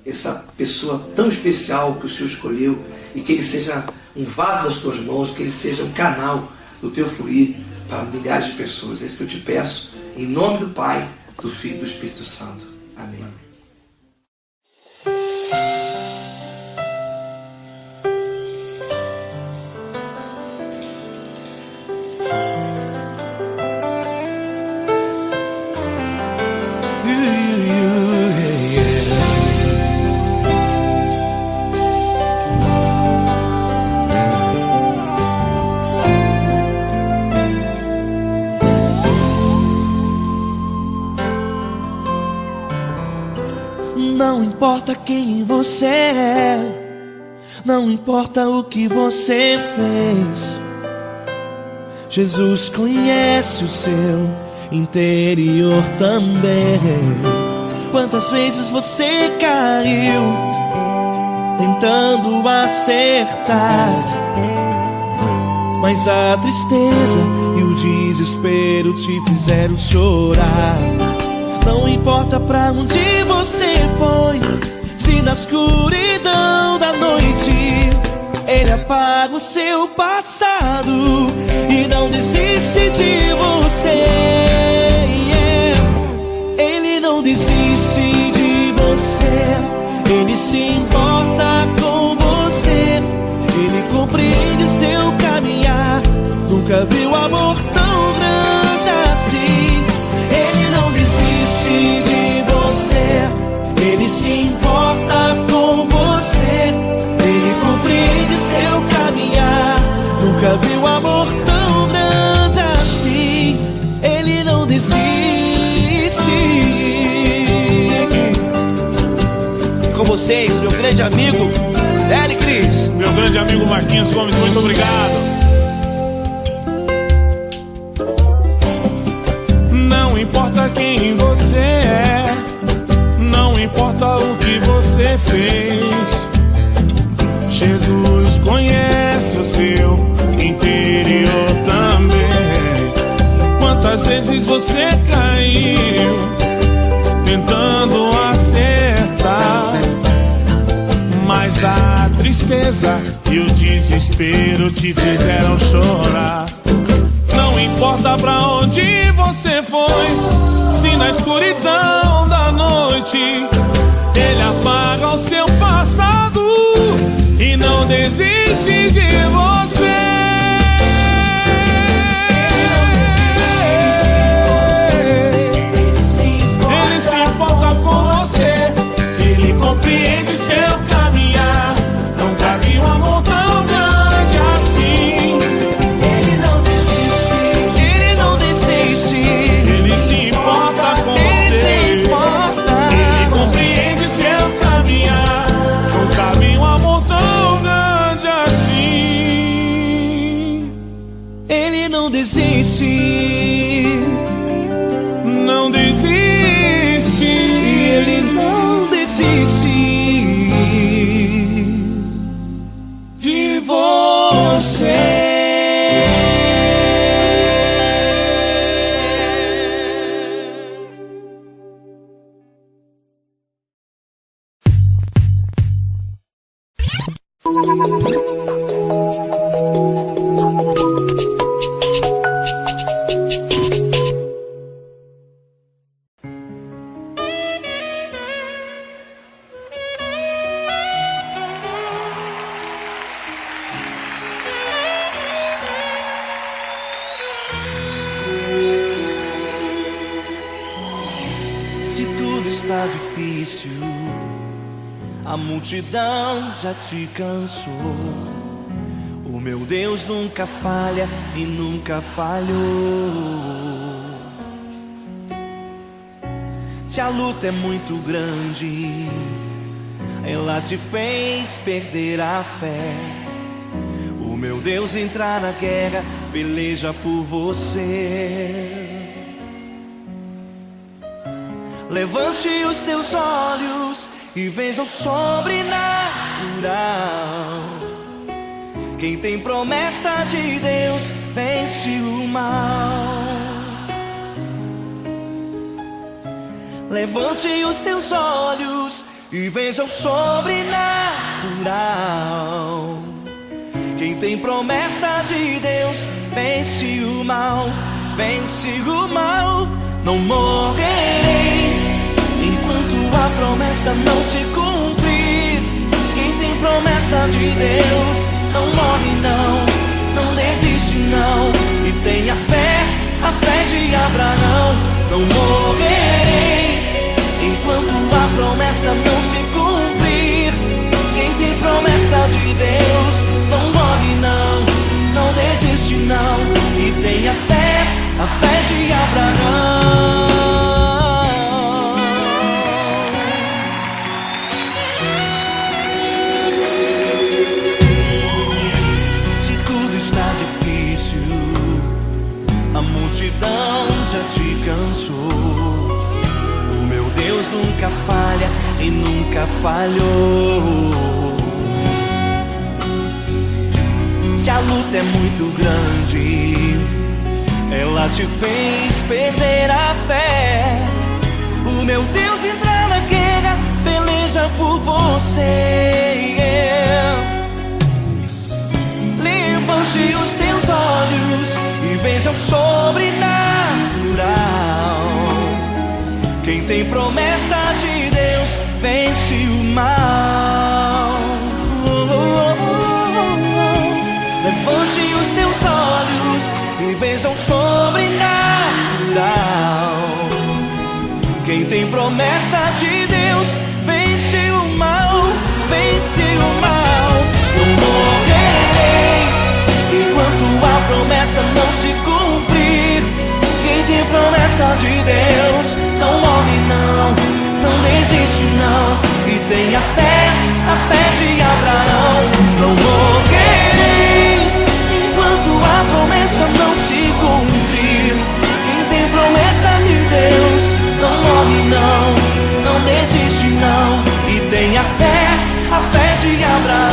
essa pessoa tão especial que o Senhor escolheu, e que ele seja um vaso das tuas mãos, que ele seja um canal do teu fluir para milhares de pessoas. É isso que eu te peço, em nome do Pai, do Filho e do Espírito Santo. Amém. Não importa quem você é, não importa o que você fez, Jesus conhece o seu interior também. Quantas vezes você caiu tentando acertar, mas a tristeza e o desespero te fizeram chorar. Não importa pra onde você foi, se na escuridão da noite Ele apaga o seu passado e não desiste de você. Ele não desiste de você, Ele se importa com você, Ele compreende seu caminhar. Nunca viu amor tão grande assim. Ele não desiste de você, Ele se importa com você, Ele compreende seu caminhar. Nunca viu amor tão grande assim. Ele não desiste. Com vocês, meu grande amigo L. Cris. Meu grande amigo Marquinhos Gomes, muito obrigado. Não importa quem você é, não importa o que você fez, Jesus conhece o seu interior também. Quantas vezes você caiu tentando acertar, mas a tristeza e o desespero te fizeram chorar. Não importa pra onde você foi, se na escuridão da noite Ele apaga o seu passado e não desiste de você. Ele se importa com você, Ele compreende seu caminhar. Nunca vi um amor tão grande assim. Ele não desiste, Ele não desiste. Ele se importa com você, Ele compreende seu caminhar. Nunca vi um amor tão grande assim. Ele não desiste, não desiste. Ele não desiste de você. Se tudo está difícil, a multidão já te cansou. O meu Deus nunca falha e nunca falhou. Se a luta é muito grande, ela te fez perder a fé. O meu Deus entra na guerra, peleja por você. Levante os teus olhos e veja o sobrenatural. Quem tem promessa de Deus vence o mal. Levante os teus olhos, e veja o sobrenatural. Quem tem promessa de Deus vence o mal, vence o mal. Não morrerei enquanto a promessa não se cumprir. Quem tem promessa de Deus não morre não, não desiste não. E tenha fé, a fé de Abraão. Não morrerei enquanto a promessa não se cumprir. Quem tem promessa de Deus não morre não, não desiste não. E tenha fé, a fé de Abraão. Se tudo está difícil, a multidão já te cansou. O meu Deus nunca falha e nunca falhou. Se a luta é muito grande, ela te fez perder a fé. O meu Deus entra na guerra, peleja por você. Levante os teus olhos e veja o sobrenatural. Quem tem promessa de Deus vence o mal. Levante os teus olhos e veja o sobrenatural. Quem tem promessa de Deus vence o mal, vence o mal. Não morrerei enquanto a promessa não se cumprir. Quem tem promessa de Deus não morre não, não desiste não. E tenha fé, a fé de Abraão. Não morrerei enquanto a promessa não se cumprir. Quem tem promessa de Deus não morre não, não desiste não. E tenha fé, a fé de Abraão.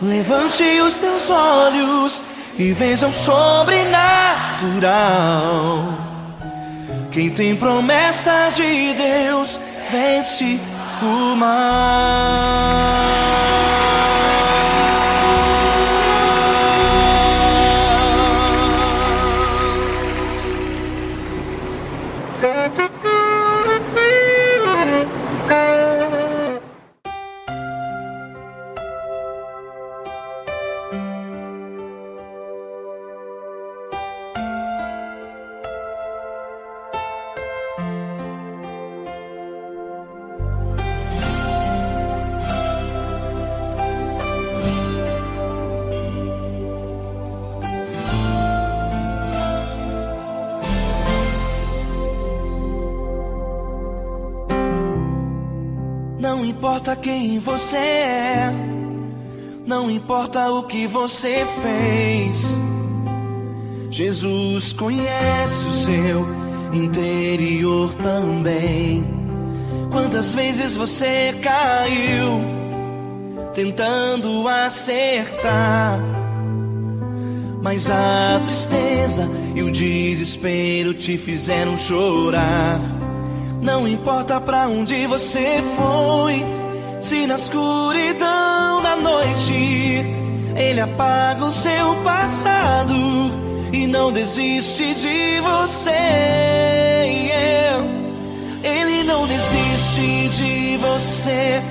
Levante os teus olhos e veja o sobrenatural. Quem tem promessa de Deus vence o mal. Não importa quem você é, não importa o que você fez, Jesus conhece o seu interior também. Quantas vezes você caiu tentando acertar, mas a tristeza e o desespero te fizeram chorar. Não importa pra onde você foi, se na escuridão da noite Ele apaga o seu passado e não desiste de você. Ele não desiste de você,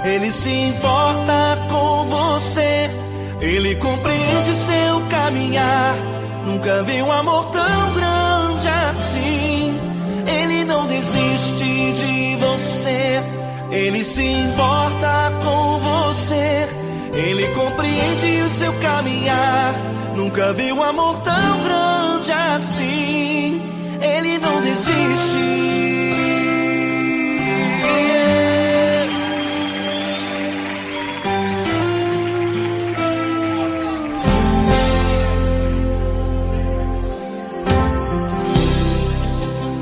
Ele se importa com você. Ele compreende seu caminhar, nunca vi um amor tão grande assim. Ele não desiste de você, Ele se importa com você. Ele compreende o seu caminhar, nunca vi um amor tão grande assim. Ele não desiste.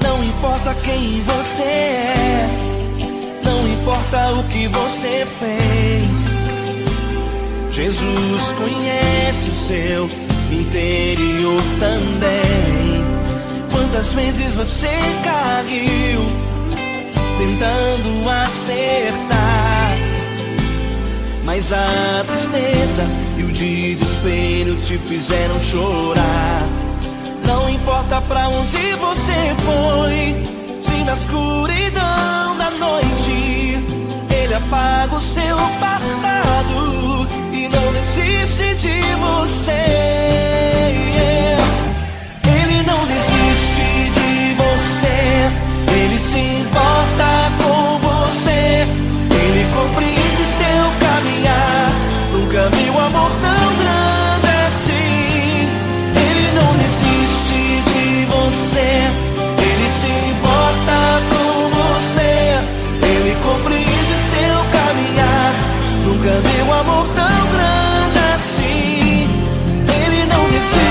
Não importa quem você é, não importa o que você fez, Jesus conhece o seu interior também. Quantas vezes você caiu tentando acertar, mas a tristeza e o desespero te fizeram chorar. Não importa pra onde você foi, se na escuridão da noite Ele apaga o seu passado e não desiste de você. Ele não desiste de você, Ele se importa com você, Ele compreende seu caminhar. Nunca vi um amor tão grande assim. Ele não desiste de você, Ele se importa com você, Ele compreende seu caminhar. Nunca vi um amor tão grande assim. Ele não desiste.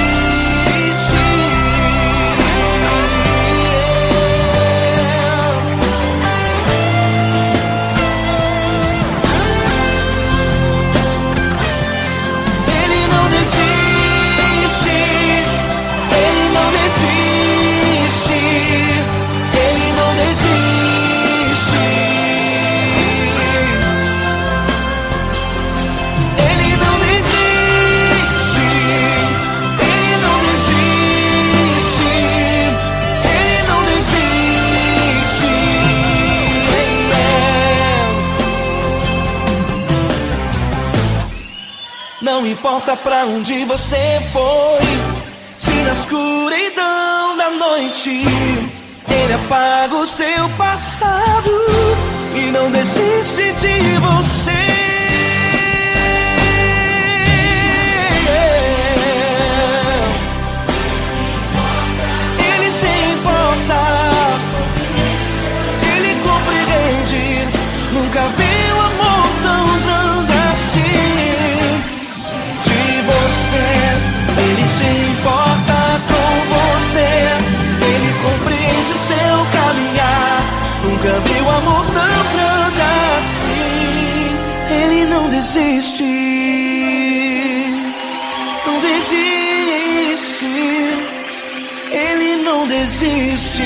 Não importa pra onde você foi, se na escuridão da noite Ele apaga o seu passado e não desiste de você. Ele se importa, Ele compreende. Nunca vi um amor tão grande assim. Ele se importa com você, Ele compreende o seu caminhar. Nunca vi um amor tão grande assim. Ele não desiste, não desiste, Ele não desiste.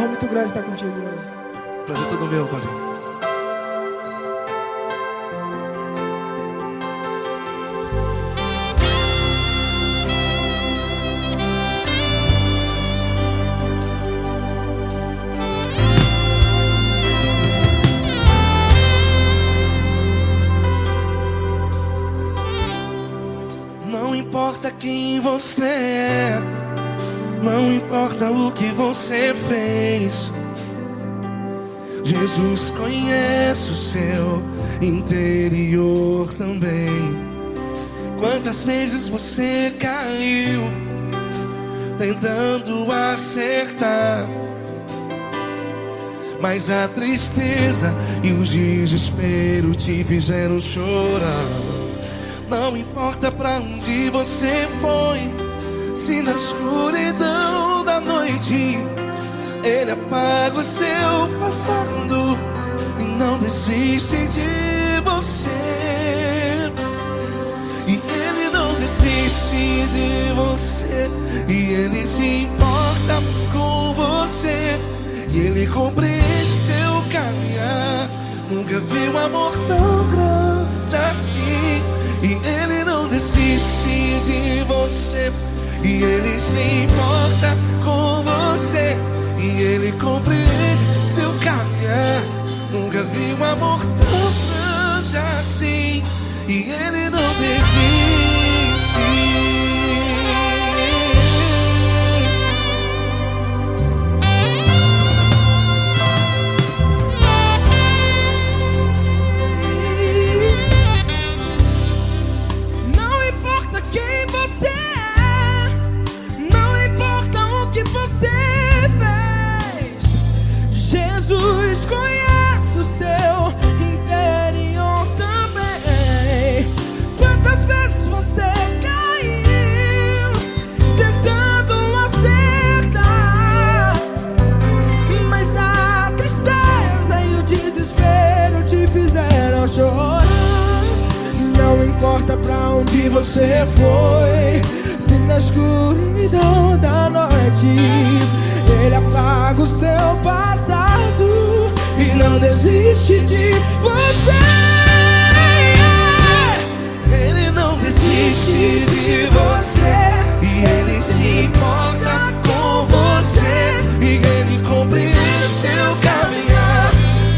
Muito grande estar contigo hoje. Prazer todo meu, Paulinho. Não importa quem você é, não importa o que você fez, Jesus conhece o seu interior também. Quantas vezes você caiu tentando acertar, mas a tristeza e o desespero te fizeram chorar. Não importa pra onde você foi, se na escuridão da noite Ele apaga o seu passado e não desiste de você. E Ele não desiste de você, e Ele se importa com você, e Ele compreende seu caminhar. Nunca vi um amor tão grande assim. E Ele não desiste de você, e Ele se importa com você, e Ele compreende seu caminhar. Nunca vi um amor tão grande assim. E Ele não desiste. Jesus conhece o seu interior também. Quantas você foi. Se na escuridão da noite Ele apaga o seu passado e não desiste de você. Ele não desiste de você, e Ele se importa com você, e Ele compreende seu caminhar.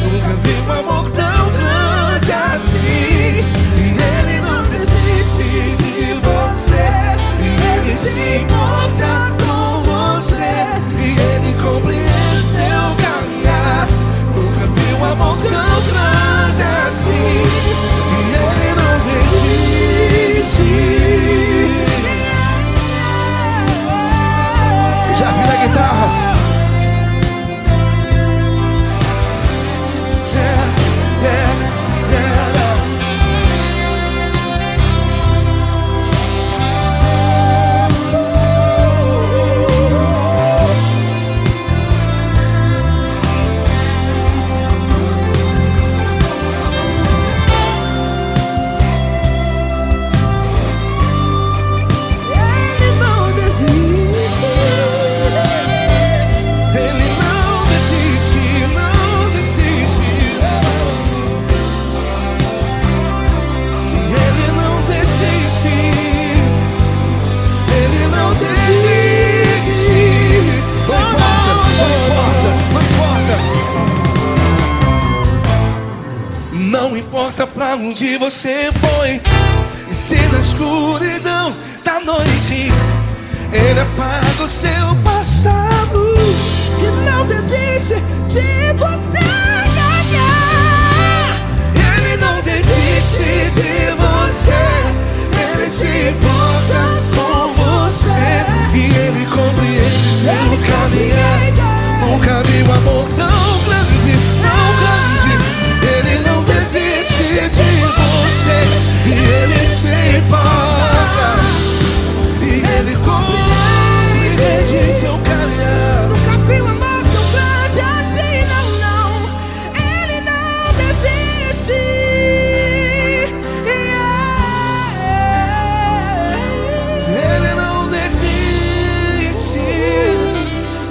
Nunca vi um amor tão grande assim. E Ele não desiste de você, e Ele se importa com você, e Ele compreende seu caminhar. Nunca vi um amor tão grande assim. E Ele não desiste. Já vi na guitarra. Não importa pra onde você foi, e se na escuridão da noite Ele apaga o seu passado e não desiste de você. Ele não desiste de você, Ele se importa com você, e Ele compreende seu caminhar. Nunca vi um amor tão grande, tão grande. Ele não desiste de você, e Ele se importa, e Ele compreende seu caminhar. Nunca vi um amor tão grande assim, não, não. Ele não desiste. Ele não desiste.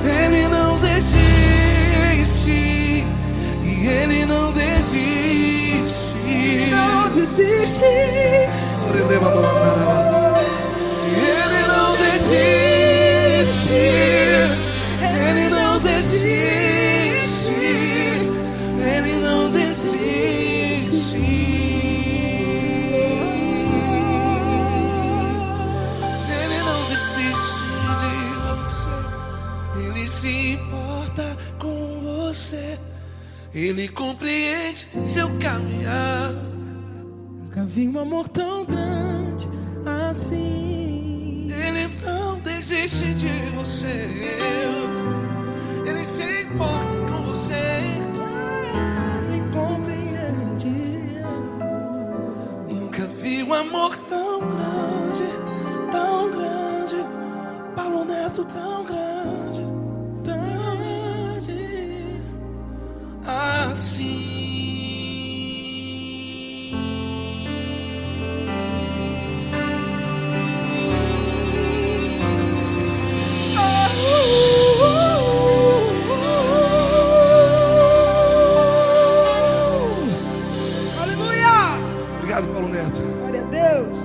Ele não desiste. E Ele não desiste. Não desiste. Ele não desiste. Ele não desiste. Ele não desiste. Ele não desiste de você. Ele se importa com você. Ele compreende seu caminhar. Nunca vi um amor tão grande assim. Ele não desiste de você. Ele se importa com você. Ele compreende. Nunca vi um amor tão grande, tão grande. Paulo Neto tão grande, tão grande assim. Obrigado, Paulo Neto. Glória a Deus.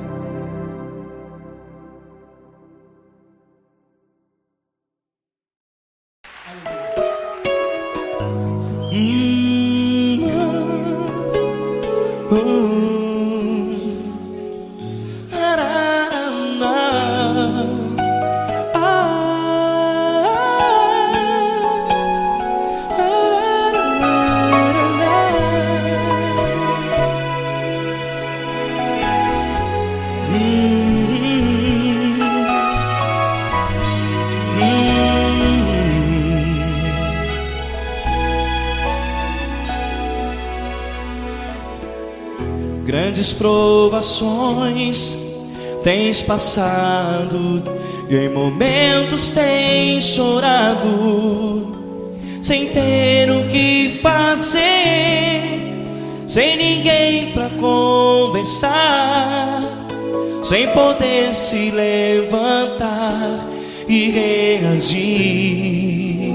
Grandes provações tens passado, e em momentos tens chorado, sem ter o que fazer, sem ninguém pra conversar. sem poder se levantar e reagir.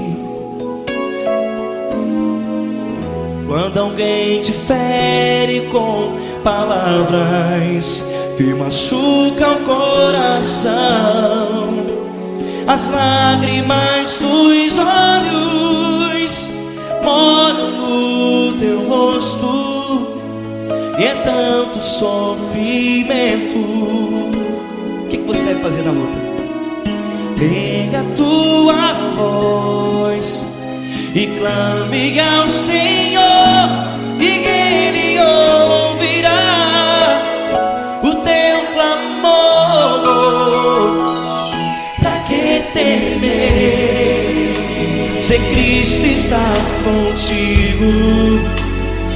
Quando alguém te fere com palavras que machucam o coração, as lágrimas dos olhos moram no teu rosto, e é tanto sofrimento. O que você deve fazer na luta? Erga a tua voz e clame ao Senhor, e Ele ouvirá o teu clamor. Pra que temer, se Cristo está contigo,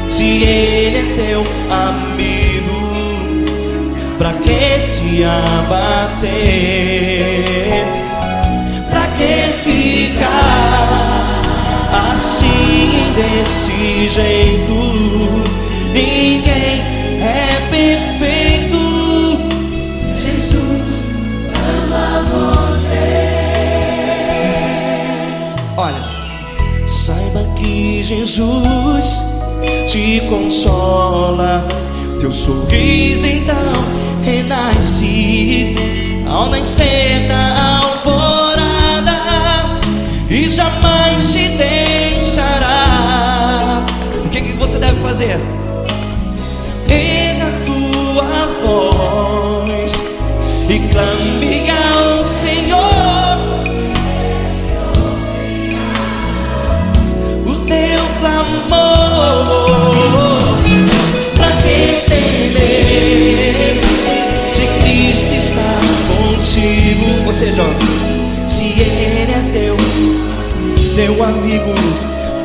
se Ele é teu amigo? Pra que se abater? Pra que ficar assim desse jeito? Ninguém é perfeito. Jesus ama você. Olha, saiba que Jesus te consola, teu sorriso então renasce ao nascer da alvorada e jamais te deixará. O que você deve fazer? Erga a tua voz e clame ao Senhor, o teu clamor. Pra que temer, se Cristo está contigo? Ou seja, se Ele é teu amigo,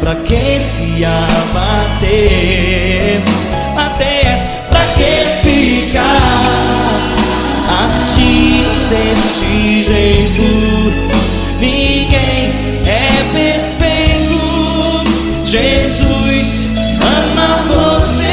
pra que se abater? Até pra que ficar assim desse jeito? Ninguém é perfeito. Jesus ama você.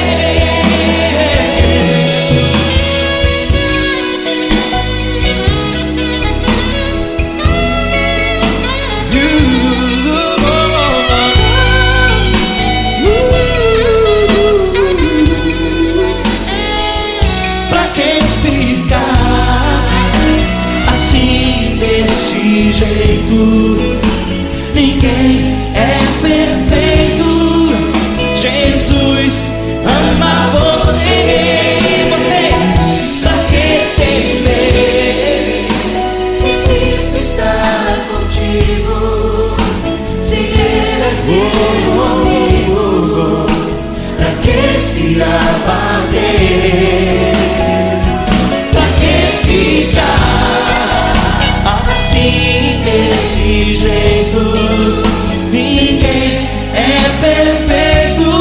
Jeito, ninguém é perfeito. Jesus ama você. Pra que temer, se Cristo está contigo, se Ele é teu amigo? pra que se abater? Pra que ficar assim desse jeito? Ninguém é perfeito.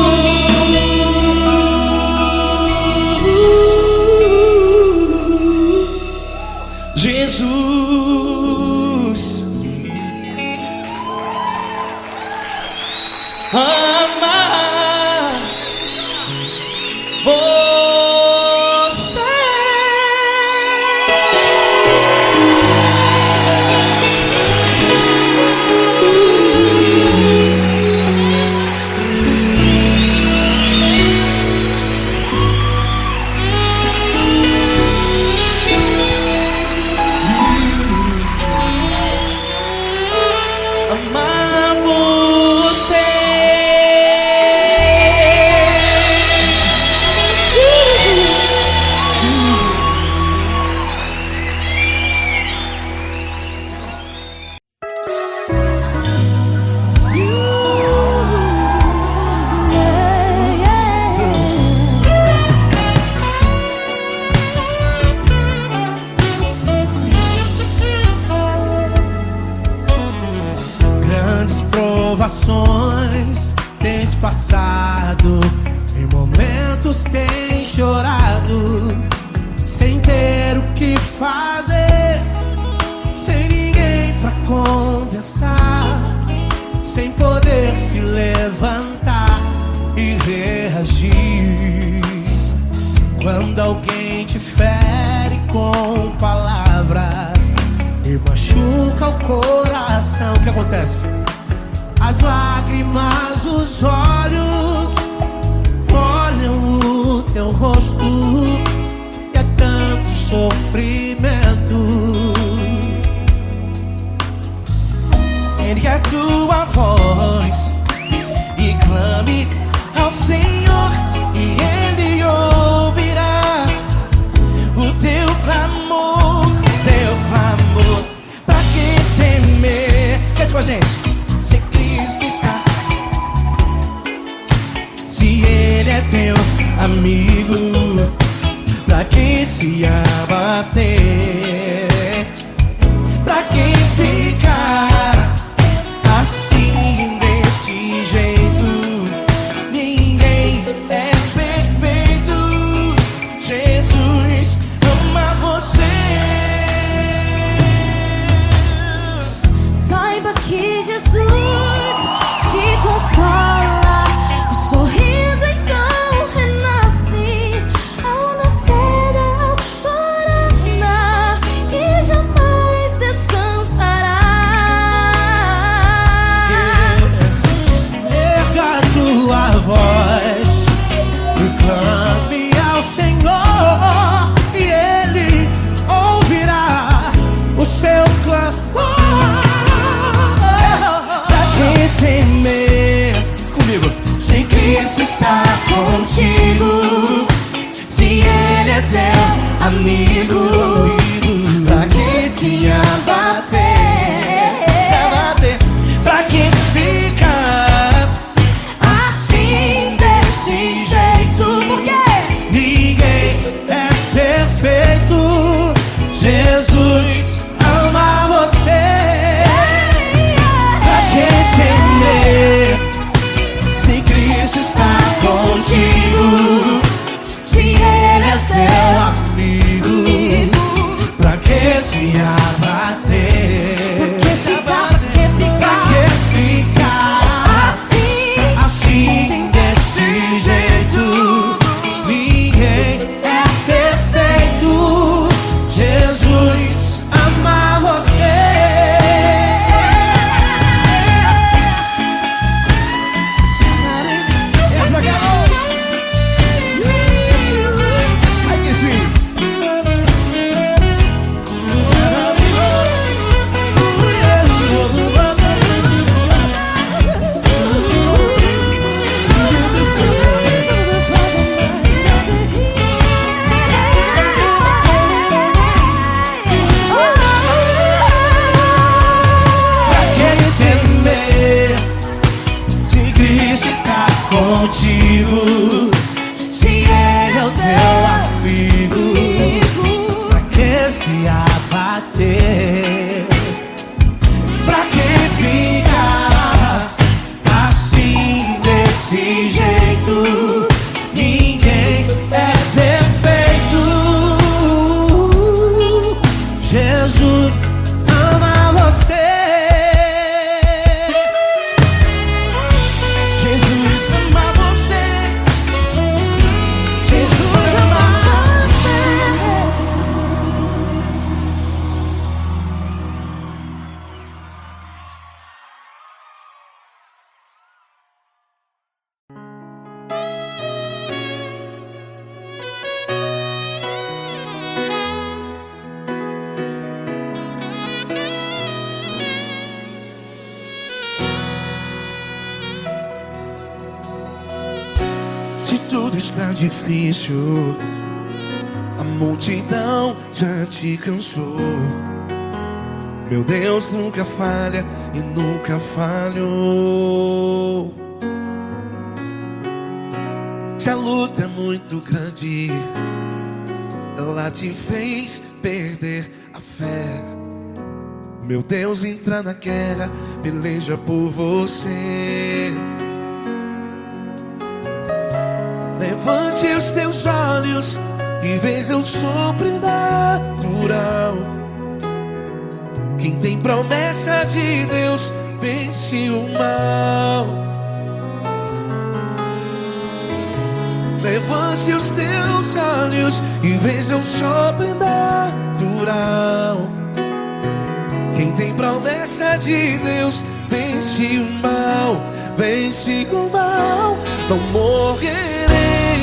Jesus ama você. Amar você. Grandes provações tens passado, em momentos tens chorado, sem ter o que fazer, sem ninguém pra conversar, sem poder se levantar e reagir. Quando alguém te fere com palavras e machuca o coração. O que acontece? As lágrimas, os olhos molham o teu rosto, e é tanto sofrimento. Ergue a tua voz e clame ao Senhor, e Ele ouvirá o teu clamor, pra que temer? Cante com a gente. Se Cristo está, se Ele é teu amigo, pra que se abater? Pra que ficar assim desse jeito? Ninguém é perfeito. Jesus ama você. Saiba que Jesus te consola. O sorriso então renasce ao nascer da alvorada e jamais descansará. Erga a tua voz e clame ao Senhor, e Ele ouvirá o seu clamor. Pra que temer? Comigo. Se Cristo está contigo, se Ele é teu amigo, pra que se abater? Pra que ficar assim desse jeito? Porque ninguém é perfeito. Jesus ama você. Pra que temer? Se Cristo está contigo, se Ele é teu amigo, pra que se abater? Pra que ficar assim desse jeito? Ninguém é perfeito. Jesus ama você. Essa garota. Ai que sim. Pra que temer? Se Cristo está contigo, se Ele é o teu amigo, pra que se abater? Pra que ficar assim desse jeito? Ninguém é perfeito. Jesus ama você. Jesus ama você. Jesus ama você. Se tudo está difícil, a multidão já te cansou. Meu Deus nunca falha e nunca falhou. Se a luta é muito grande, ela te fez perder a fé. Meu Deus entra na guerra, peleja por você. Levante os teus olhos e veja o sobrenatural. Quem tem promessa de Deus vence o mal. Levante os teus olhos e veja o sobrenatural. Quem tem promessa de Deus vence o mal, vence o mal. Não morrerei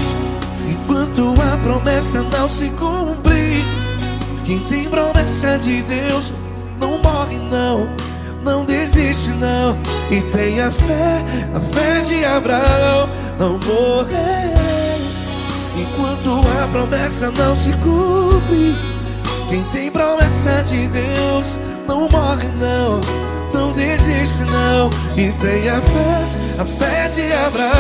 enquanto a promessa não se cumprir. Quem tem promessa de Deus não morre não, não desiste não. E tenha fé, a fé de Abraão. Não morrerei enquanto a promessa não se cumpre. Quem tem promessa de Deus não morre não, não desiste não. E tenha fé, a fé de Abraão.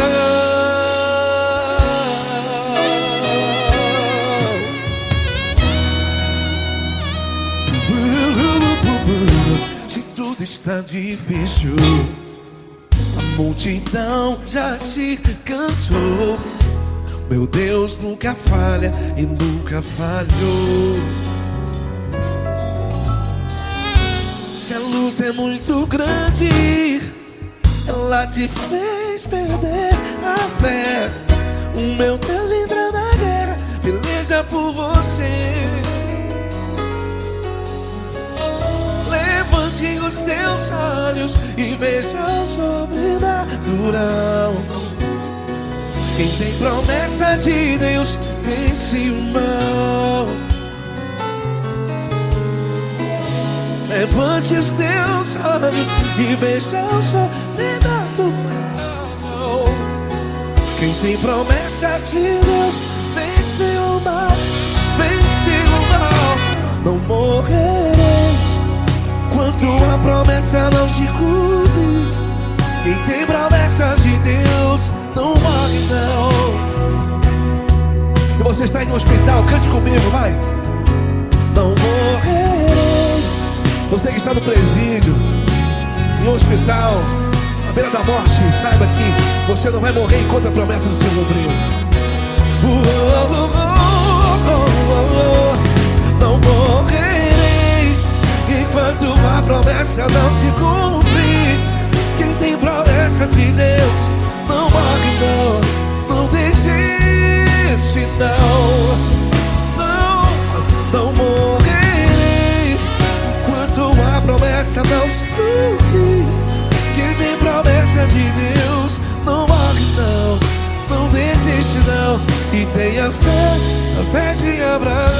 Se tudo está difícil, a multidão já te cansou, meu Deus nunca falha e nunca falhou. Se a luta é muito grande, ela te fez perder a fé. O meu Deus entra na guerra, peleja por você. Levante os teus olhos e veja o sobrenatural. Quem tem promessa de Deus vence o mal. Levante os teus olhos e veja o sobrenatural. Quem tem promessa de Deus vence o mal, vence o mal. Não morrerei enquanto a promessa não se cumpre. Quem tem promessa de Deus não morre não. Se você está aí no hospital, cante comigo, vai. Não morrerei. Você que está no presídio, em um hospital, à beira da morte, saiba que você não vai morrer enquanto a promessa não se cumprir. Não morrerei enquanto a promessa não se cumprir. Quem tem promessa de Deus não morre não, não desiste não. Não morrerei enquanto a promessa não se cumprir. Quem tem promessa de Deus não morre não, não desiste não. E tenha fé, a fé de Abraão.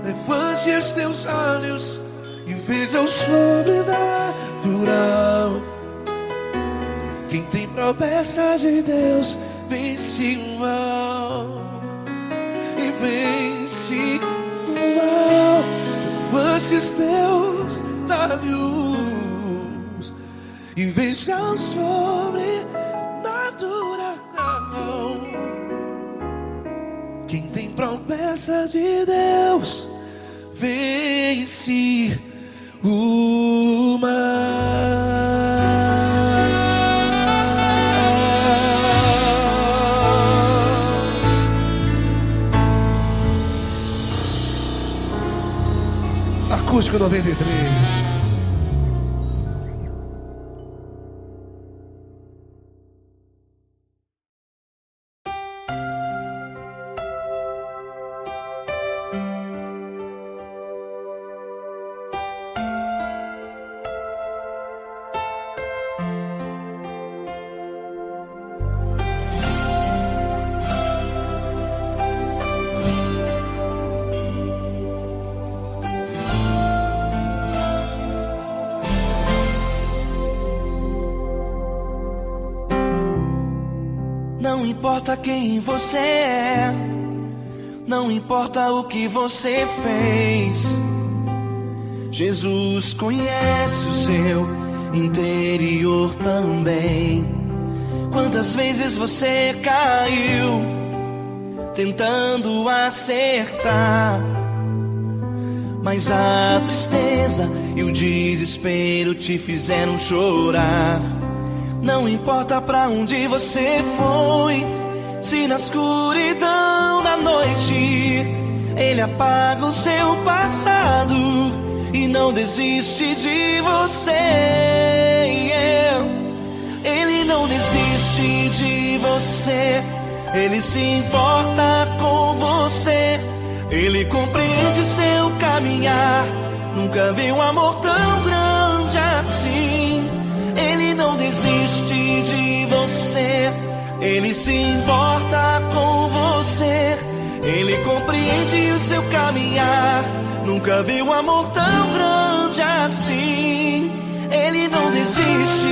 Levante os teus olhos e veja o sobrenatural. Quem tem promessa de Deus vence o mal, e vence o mal. Levante os teus olhos e veja o sobrenatural. Quem tem promessa de Deus vence o mal. Acústico 93. Não importa quem você é, não importa o que você fez, Jesus conhece o seu interior também. Quantas vezes você caiu tentando acertar, mas a tristeza e o desespero te fizeram chorar. Não importa pra onde você foi, se na escuridão da noite Ele apaga o seu passado e não desiste de você. Ele não desiste de você, Ele se importa com você, Ele compreende seu caminhar. Nunca vi um amor tão grande assim. Ele não desiste de você, Ele se importa com você, Ele compreende o seu caminhar. Nunca vi um amor tão grande assim. Ele não desiste.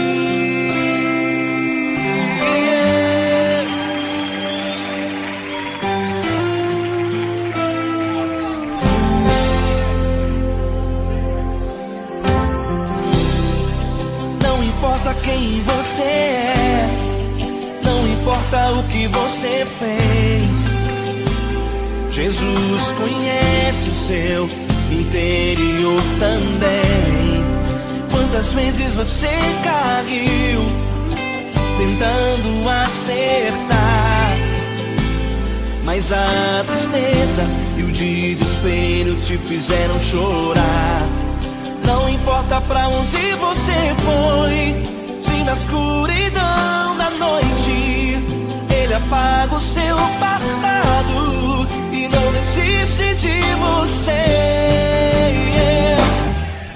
Não importa quem você é, não importa o que você fez, Jesus conhece o seu interior também. Quantas vezes você caiu tentando acertar, mas a tristeza e o desespero te fizeram chorar. Não importa pra onde você foi, se na escuridão da noite Ele apaga o seu passado e não desiste de você.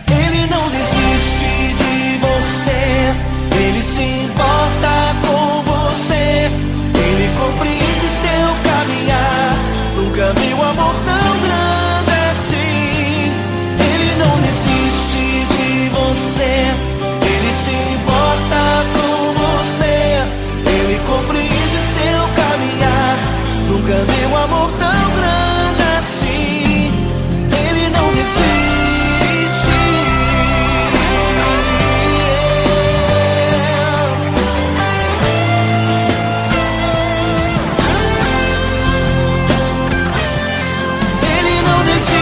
Ele não desiste de você, Ele se importa com você, Ele compreende seu caminhar. Nunca vi um amor tão grande assim. Ele não desiste de você, Ele se importa com você, Ele compreende seu caminhar. Nunca vi um amor tão grande assim. Ele não desiste. Ele não desiste.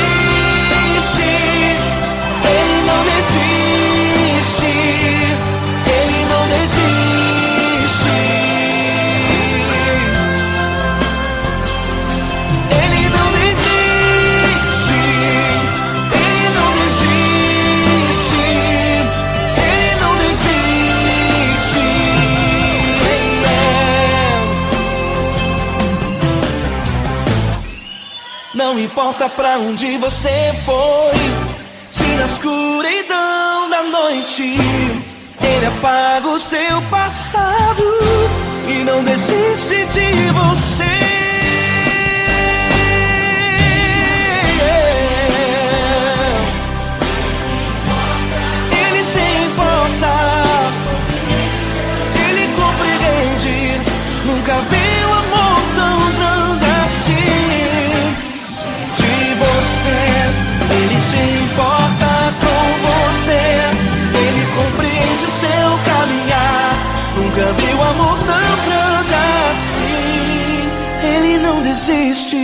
Ele não desiste. Ele não desiste. Ele não desiste. Ele não desiste. Ele não desiste. Não importa pra onde você foi, se na escuridão da noite Ele apaga o seu passado e não desiste de você. Ele se importa, Ele compreende. Nunca vi um amor tão grande assim. De você, Ele se importa com você, Ele compreende o seu caminhar. Nunca vi um amor tão grande assim. Ele não desiste,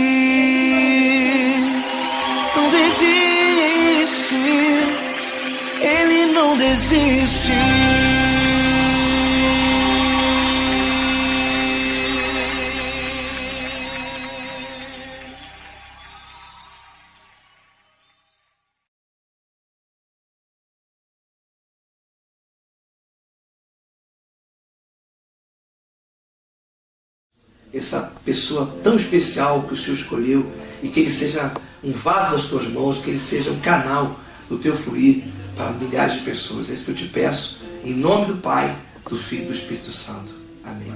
não desiste. Ele não desiste. Essa pessoa tão especial que o Senhor escolheu, e que Ele seja um vaso das tuas mãos, que Ele seja um canal do teu fluir para milhares de pessoas. É isso que eu te peço, em nome do Pai, do Filho e do Espírito Santo. Amém.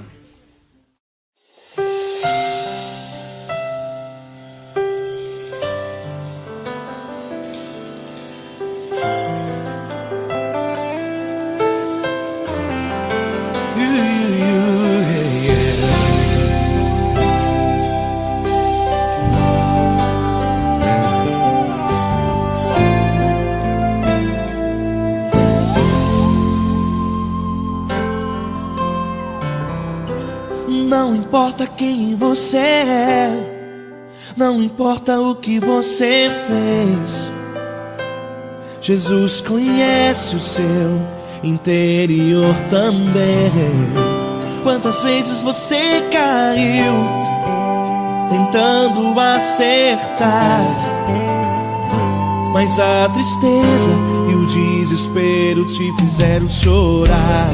Não importa quem você é, não importa o que você fez, Jesus conhece o seu interior também. Quantas vezes você caiu tentando acertar, mas a tristeza e o desespero te fizeram chorar.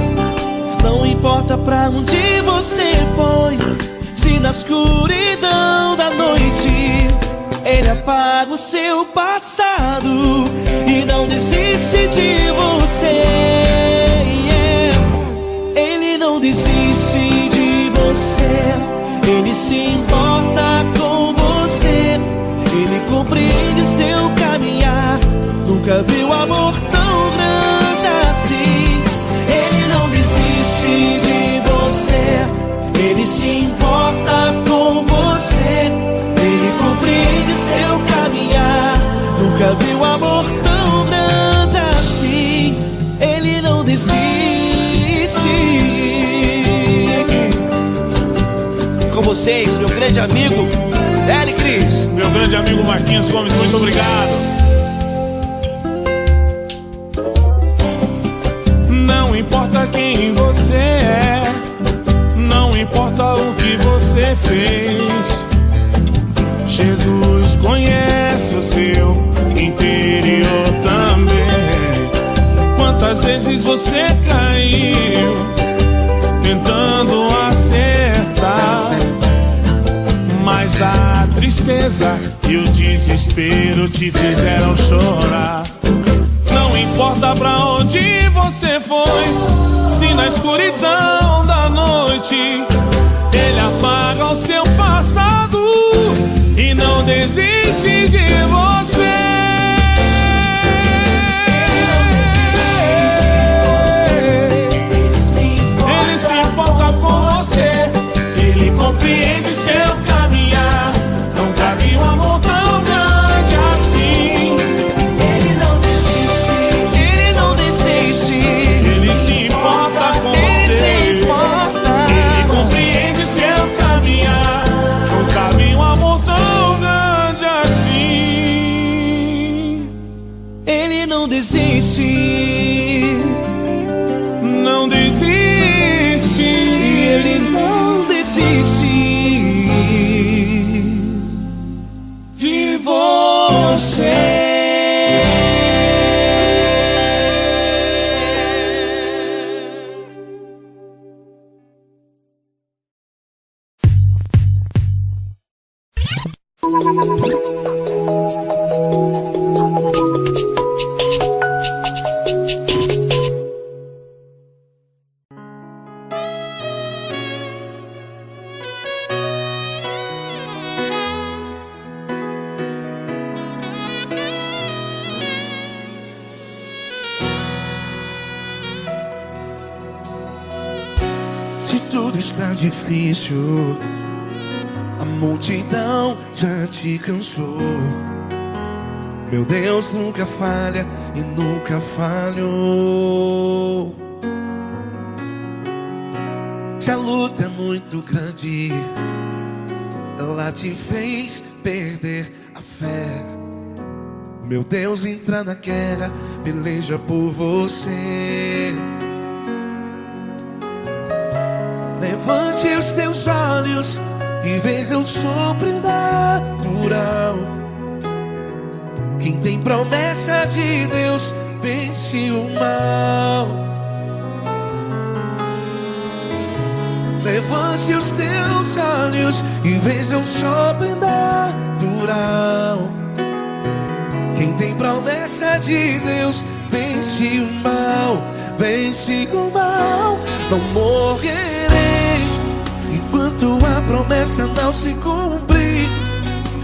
Não importa pra onde você foi, se na escuridão da noite Ele apaga o seu passado e não desiste de você. Ele não desiste de você, Ele se importa com você, Ele compreende seu caminhar. Nunca viu amor tão grande assim. Ele não desiste de você, Ele se importa com você, Ele compreende seu caminhar. Nunca viu amor tão grande assim. Ele não desiste. Com vocês, meu grande amigo L. Cris. Meu grande amigo Marquinhos Gomes, muito obrigado. Não importa quem você é, não importa o que você fez, Jesus conhece o seu interior também. Quantas vezes você caiu tentando acertar, mas a tristeza e o desespero te fizeram chorar. Não importa pra onde você foi, se na escuridão da noite Ele apaga o seu passado e não desiste de você. Ele se importa com você, Ele compreende seu caminhar. Nunca vi um amor tão grande assim. Ele não desiste, Ele não desiste. Ele se importa com Ele você, se importa. Ele compreende seu caminhar. Nunca vi um amor tão grande assim. Ele não desiste, Não desiste. Ele não desiste De você. Se tudo está difícil, a multidão já te cansou. Meu Deus nunca falha e nunca falhou. Se a luta é muito grande, ela te fez perder a fé. Meu Deus entra na guerra, peleja por você. Levante os teus olhos e veja o sobrenatural. Quem tem promessa de Deus vence o mal. Levante os teus olhos e veja o sobrenatural. Quem tem promessa de Deus vence o mal. Vence o mal. Não morrerei enquanto a promessa não se cumprir.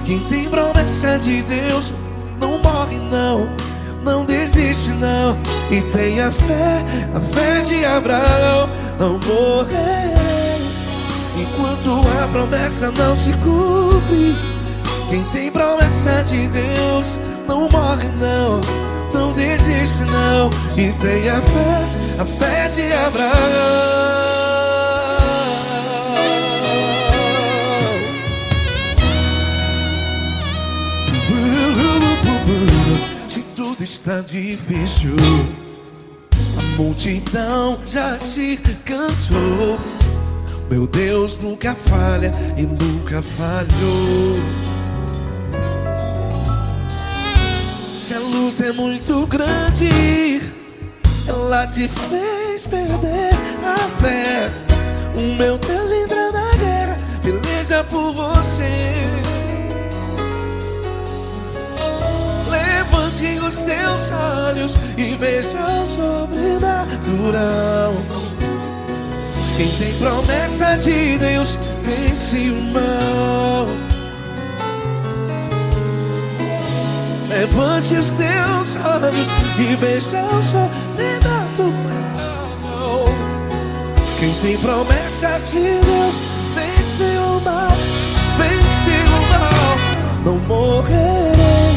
Quem tem promessa de Deus não morre não, não desiste não. E tenha fé, a fé de Abraão. Não morrerei enquanto a promessa não se cumpre. Quem tem promessa de Deus não morre não, não desiste não. E tenha fé, a fé de Abraão. Se tudo está difícil, a multidão já te cansou. Meu Deus nunca falha e nunca falhou. Se a luta é muito grande, ela te fez perder a fé. O meu Deus entra na guerra, peleja por você. Levante os teus olhos e veja o sobrenatural. Quem tem promessa de Deus vence o mal. Levante os teus olhos e veja o sobrenatural. Quem tem promessa de Deus vence o mal. Vence o mal. Não morrerei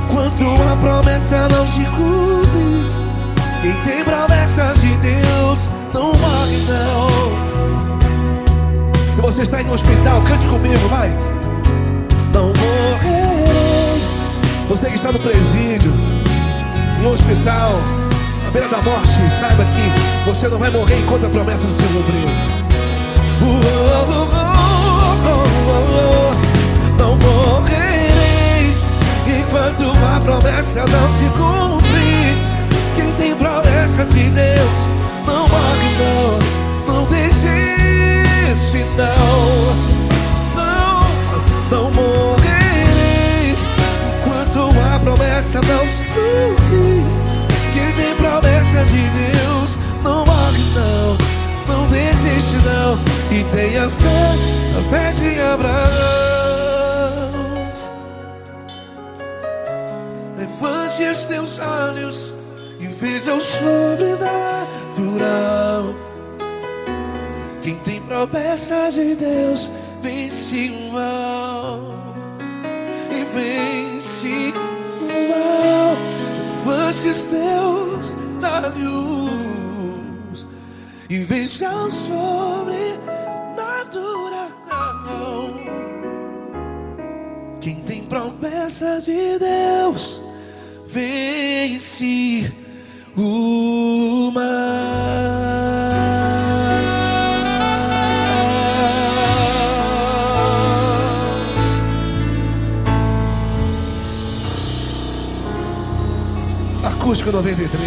enquanto a promessa não se cumpre. Quem tem promessa de Deus não morre não. Se você está no hospital, cante comigo, vai. Não morrerei. Você que está no presídio, em um hospital, à beira da morte, saiba que você não vai morrer enquanto a promessa se cumprir. Não morrerei enquanto a promessa não se cumprir. Quem tem promessa de Deus não morre não. Não desiste não. Não morrerei enquanto a promessa não se cumprir. Quem tem promessa de Deus não morre não. Não desiste não. E tenha fé, a fé de Abraão. Levante os teus olhos e veja o sobrenatural. Quem tem promessa de Deus vence o mal. E vence o mal. Levante os teus olhos e veja o sobrenatural. Quem tem promessa de Deus vence o mal. Acústico 93.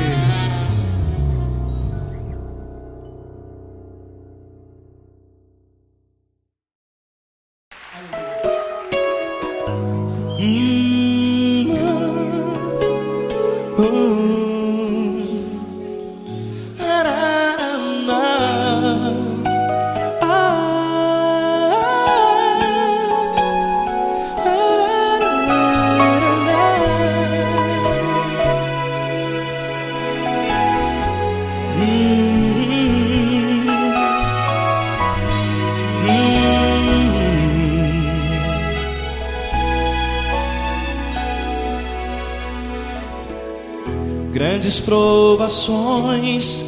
Grandes provações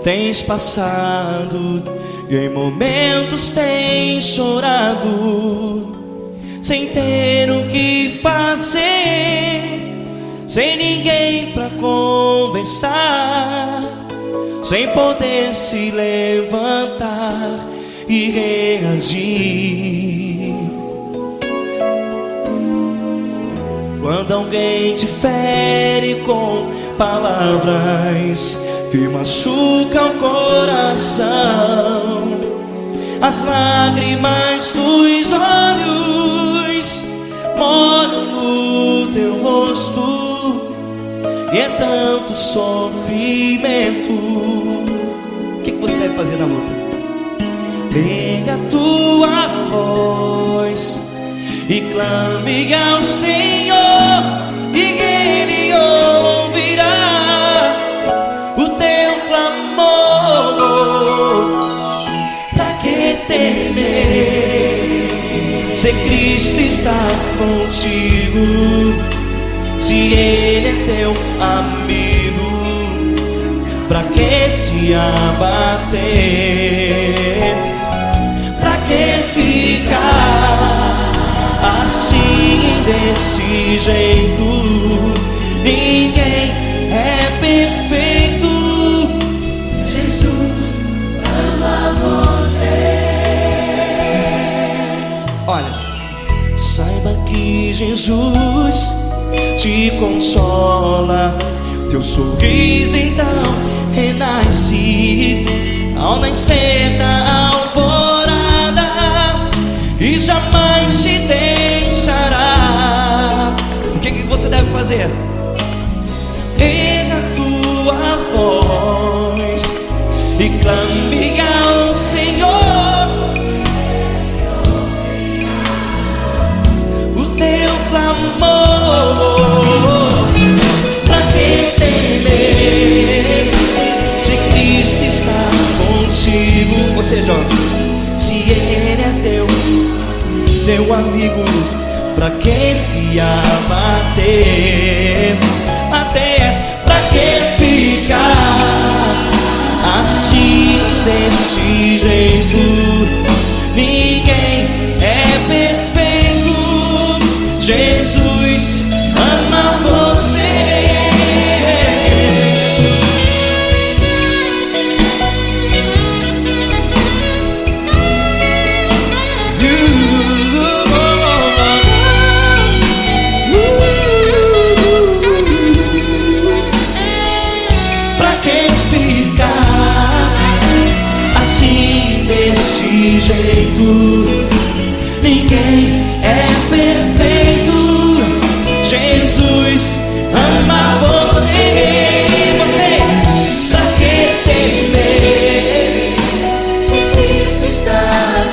tens passado e em momentos tens chorado, sem ter o que fazer, sem ninguém pra conversar, sem poder se levantar e reagir. Quando alguém te fere com palavras que machucam o coração, as lágrimas dos olhos molham no teu rosto, e é tanto sofrimento. O que você deve fazer na luta? Erga a tua voz e clame ao Senhor, e Ele ouvirá o teu clamor. Pra que temer, se Cristo está contigo, se Ele é teu amigo? Pra que se abater? Pra que ficar assim, desse jeito? Ninguém é perfeito. Jesus ama você. Olha, saiba que Jesus te consola, teu sorriso então renasce. ao nascer da alvorada, e jamais te deixará. O que você deve fazer? Erga a tua voz e clame ao Senhor. O teu clamor, pra que temer se Cristo está contigo? Ou seja, se Ele é teu amigo, pra que se abater? Até pra que ficar assim desse jeito? Ninguém é perfeito. Jesus ama você. Jeito, ninguém é perfeito. Jesus ama você. Você, pra que temer se Cristo está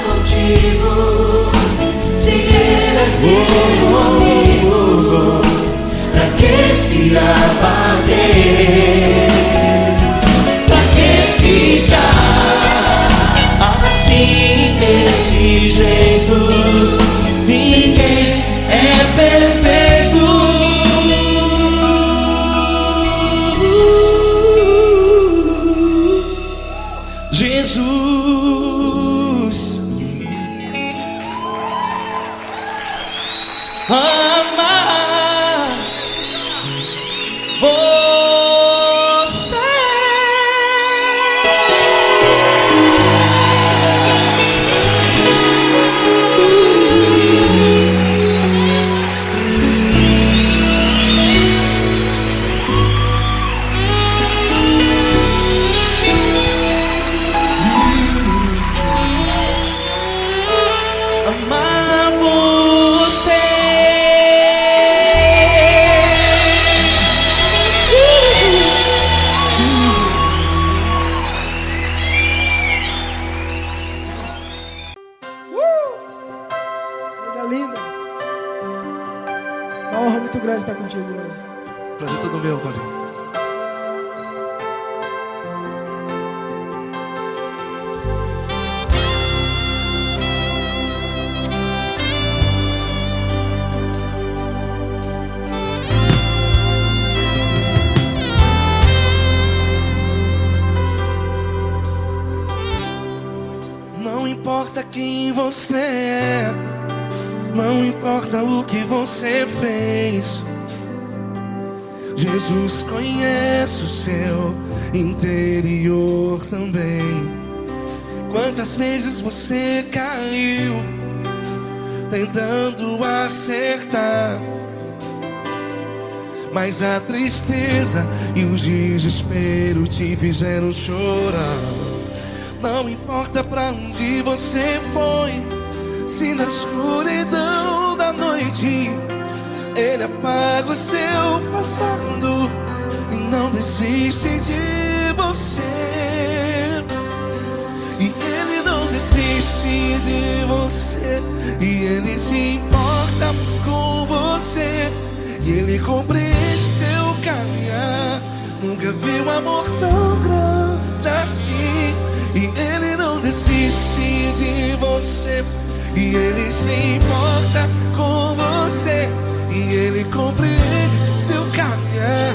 contigo? Se Ele é teu amigo, pra que se abater? Pra que ficar assim desse jeito? Ninguém é perfeito. Jesus ama você. Amar você. Coisa linda. Uma honra muito grande estar contigo hoje. Prazer todo meu, Paulinho. Não importa quem você é, não importa o que você fez, Jesus conhece o seu interior também. Quantas vezes você caiu tentando acertar, mas a tristeza e o desespero te fizeram chorar. Não importa pra onde você foi, se na escuridão da noite Ele apaga o seu passado e não desiste de você. E Ele não desiste de você, e Ele se importa com você, e Ele compreende seu caminhar. Nunca vi um amor tão grande assim. E Ele não desiste de você, e Ele se importa com você, e Ele compreende seu caminhar.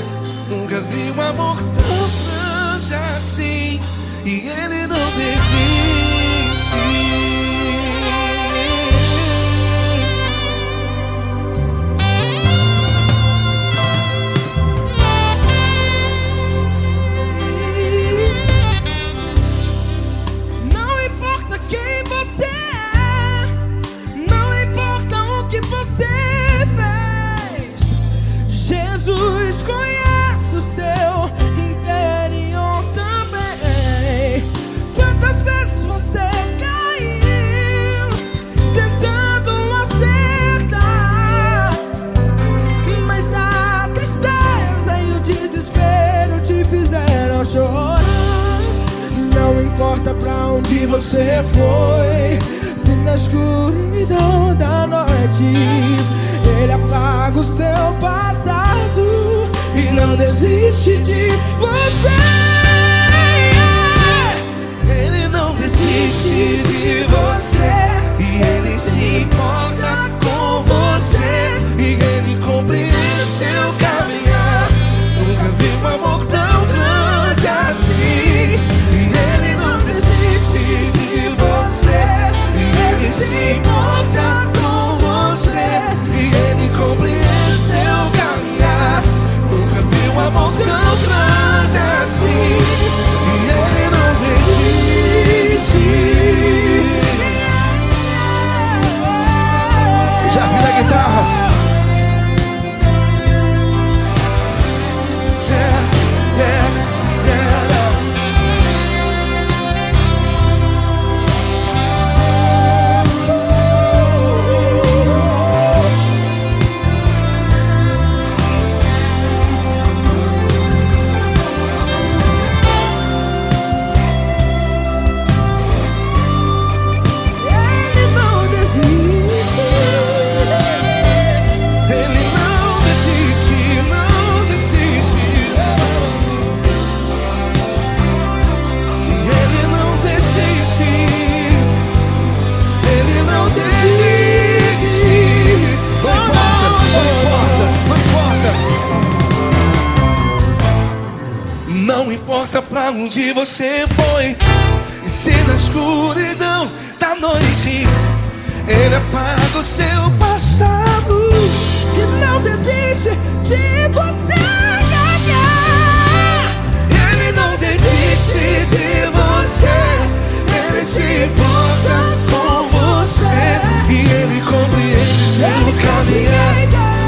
Nunca vi um amor tão grande assim. E Ele não desiste. apaga o seu passado e não desiste de você. Ele não desiste de você e ele se importa com você e ele compreende seu caminhar. Nunca vi um amor tão grande assim. E ele não desiste de você e ele se importa com você e ele compreende seu caminhar. Nunca vi um amor tão grande assim. E ele não desiste. Já vi na guitarra. Não importa pra onde você foi, e se na escuridão da noite ele apaga o seu passado e não desiste de você. Ele não desiste de você, ele se importa com você e ele compreende seu caminhar.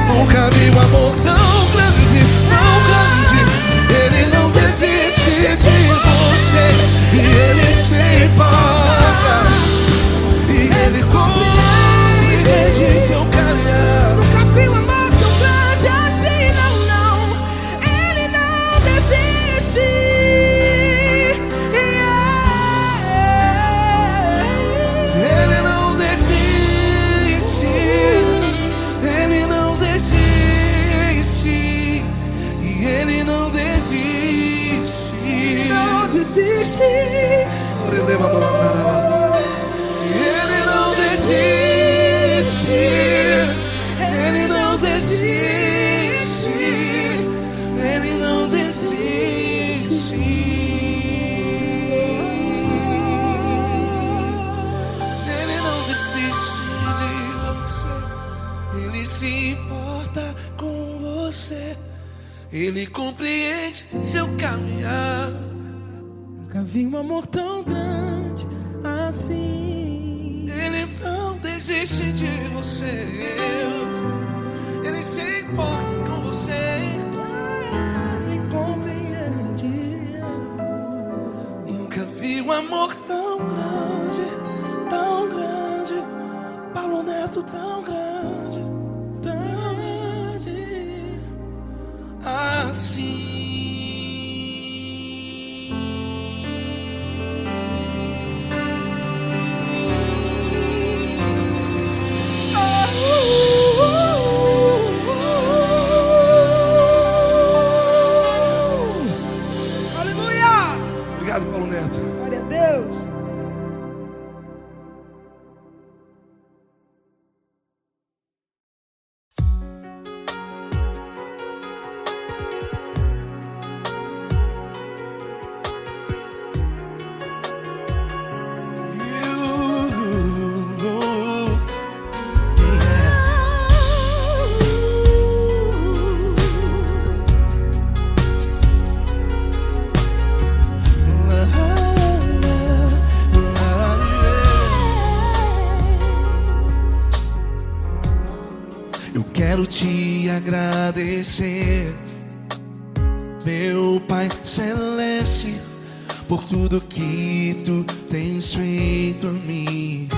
Nunca vi um amor tão grande, tão grande. Ele não desiste de você e ele se importa e ele compreende seu caminhar. Nunca vi um amor tão grande assim, não, não. Ele não desiste. Ele não desiste. Ele não desiste. E ele não desiste. Não desiste. Ele não desiste. Ele não desiste. Ele não desiste. Ele não desiste de você. Ele se importa com você. Ele compreende seu caminhar. Nunca vi um amor tão grande assim. Ele não desiste de você. Ele se importa com você. Ele compreende. Nunca vi um amor tão grande, tão grande. Paulo Neto tão grande, tão grande assim. Obrigado, Paulo Neto. Glória a Deus. Quero te agradecer, meu Pai Celeste, por tudo que tu tens feito a mim.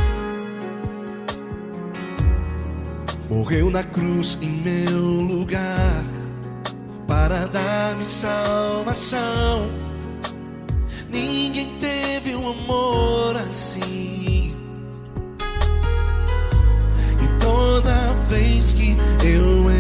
Morreu na cruz em meu lugar para dar-me salvação. Ninguém teve um amor assim. E toda vez que eu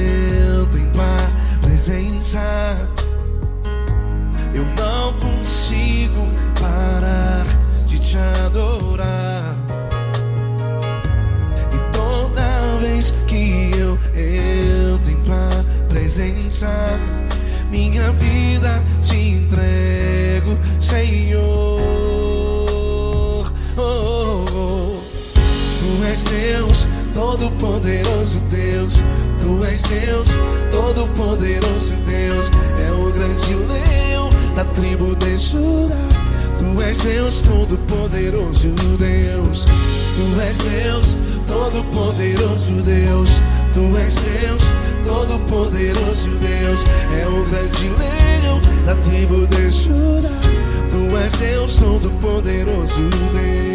minha vida te entrego, Senhor. Oh, oh, oh. Tu és Deus, Todo-Poderoso Deus. Tu és Deus, Todo-Poderoso Deus. É o grande leão da tribo de Judá. Tu és Deus, Todo-Poderoso Deus. Tu és Deus, Todo-Poderoso Deus. Tu és Deus, Todo-Poderoso Deus. É o grande leão da tribo de Judá. Tu és Deus, Todo-Poderoso Deus.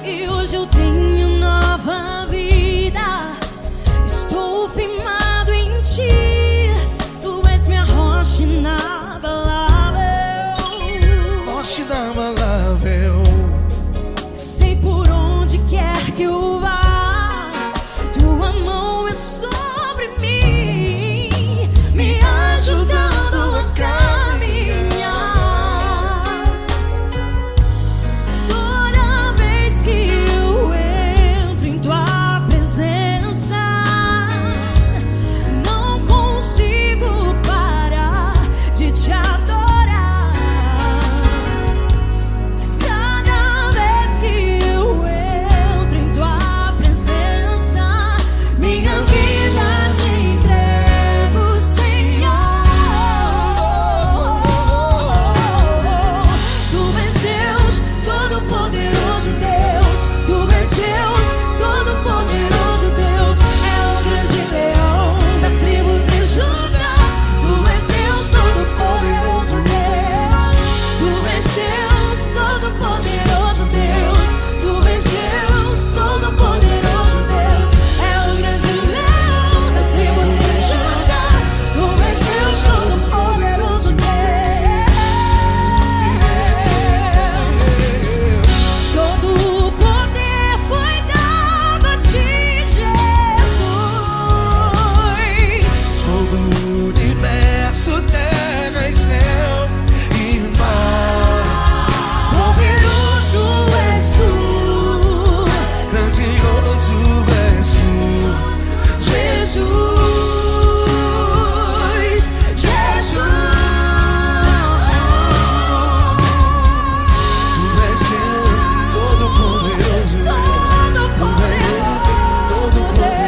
E hoje eu tenho nova vida. Estou firmado em ti. Tu és minha rocha inabalável. Rocha inabalável. Sei por onde quer que eu vá, tua mão é sobre mim, me ajudando a caminhar. Toda vez que eu entro em tua presença, não consigo parar de te adorar. Cada vez que eu entro em tua presença, minha vida te entrego, Senhor. Tu és Deus, Todo-Poderoso Deus. Tu és Deus, Todo-Poderoso Deus. É o grande leão da tribo de Judá. Tu és Deus, Todo-Poderoso Deus. Tu és Deus, Todo-Poderoso Deus. Tu és Deus, Todo-Poderoso Deus. É o grande leão da tribo de Judá. Tu és Deus, Todo-Poderoso Deus. Todo o poder foi dado a ti, Jesus. Todo o universo, terra e céu e mar. Poderoso és tu, Grandioso és tu, Jesus, Jesus. Tu és Deus, Todo-Poderoso Deus. Tu és Deus, Todo-Poderoso Deus.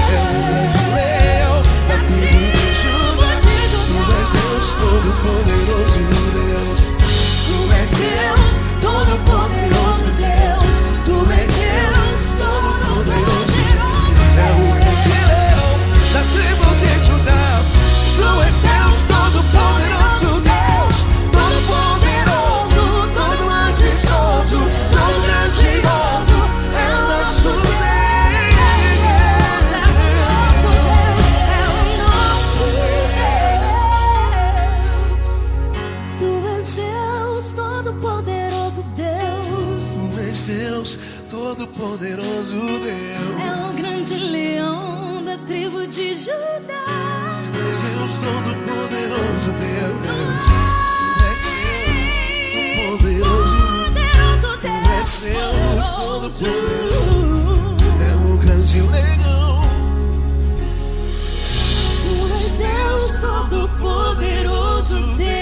É o grande leão da tribo de Judá. Tu és Deus, Todo-Poderoso Deus. Tu és Deus, Todo-Poderoso Deus. Tu és Deus, Todo-Poderoso. É o grande leão da tribo de Judá. Tu és Deus, Todo-Poderoso Deus. Todo-Poderoso, todo majestoso, todo grandioso. É o nosso Deus. Nosso Deus é o nosso Deus. Tu és Deus, Todo-Poderoso Deus. Tu és Deus, Todo-Poderoso Deus. É o grande leão da tribo de Judá. Tu és Deus, Todo-Poderoso Deus. Tu és Deus, Todo-Poderoso. Poderoso Deus. Tu és Deus, Todo-Poderoso. É o grande leão. Tu és Deus, Todo-Poderoso Deus.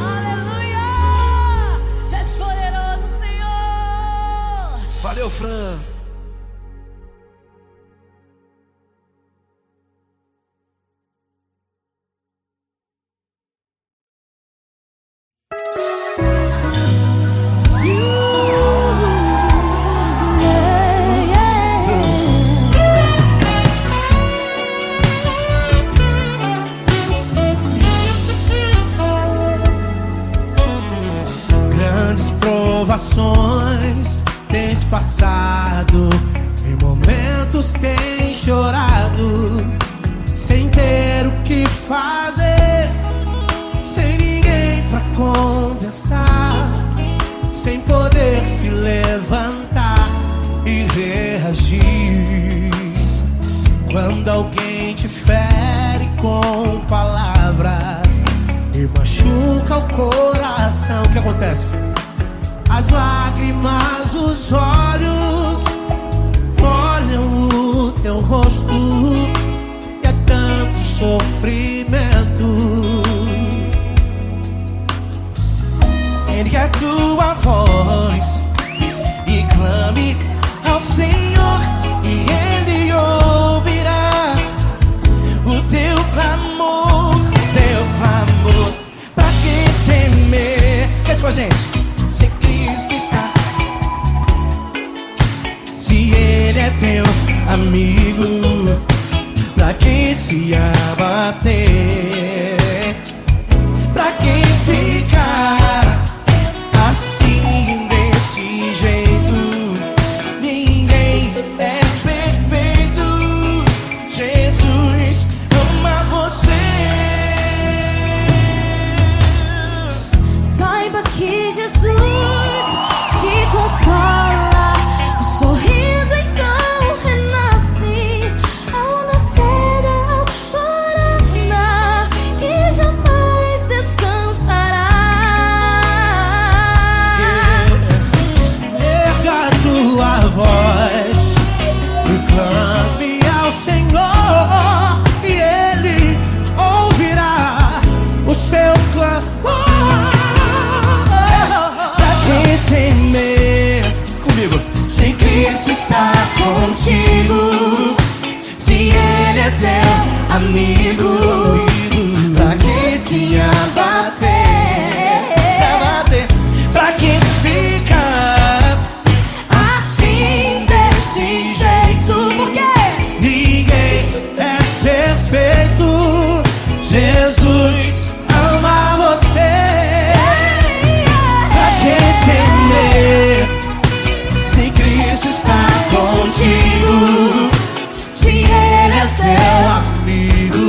Aleluia! Tu és poderoso, Senhor. Valeu, Fran. Grandes provações tens passado, em momentos tens chorado, sem ter o que fazer, sem ninguém pra conversar, sem poder se levantar e reagir. Quando alguém te fere com palavras, me machuca o coração. O que acontece? As lágrimas, os olhos molham o teu rosto, e é tanto sofrimento. Ergue a tua voz e clame ao Senhor, e Ele ouvirá o teu clamor, pra que temer? Cante com a gente. Se Cristo está, se Ele é teu amigo, pra que se abater? Pra que ficar assim, desse jeito? Ninguém é perfeito. Jesus ama você. Saiba que Jesus te consola. O sorriso então renasce ao nascer da alvorada, que jamais descansará. Erga a tua voz, proclame ao Senhor, e Ele ouvirá o seu clamor. Pra que temer? Comigo. Se Cristo está contigo, se Ele é teu amigo, pra que se abater? Pra que ficar assim, desse jeito? Porque ninguém é perfeito. Jesus ama você. Pra que temer? Se Cristo está contigo, se Ele é teu amigo,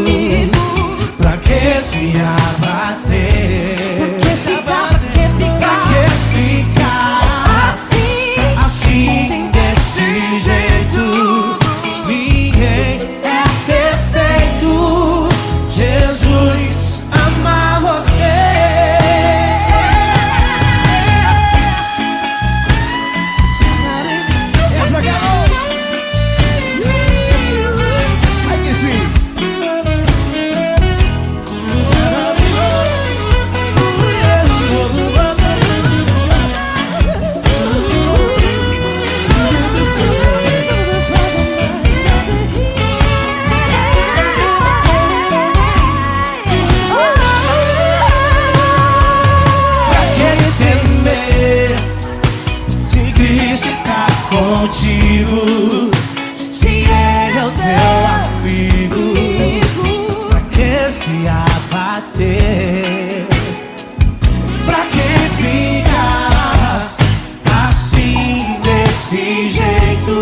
pra que se abater? Pra que ficar assim, desse jeito? Ninguém é perfeito. Jesus ama você. Essa garota. Ai que sim. Pra que temer? Se Cristo está contigo, se Ele é o teu amigo, pra que se abater? Pra que ficar assim, desse jeito?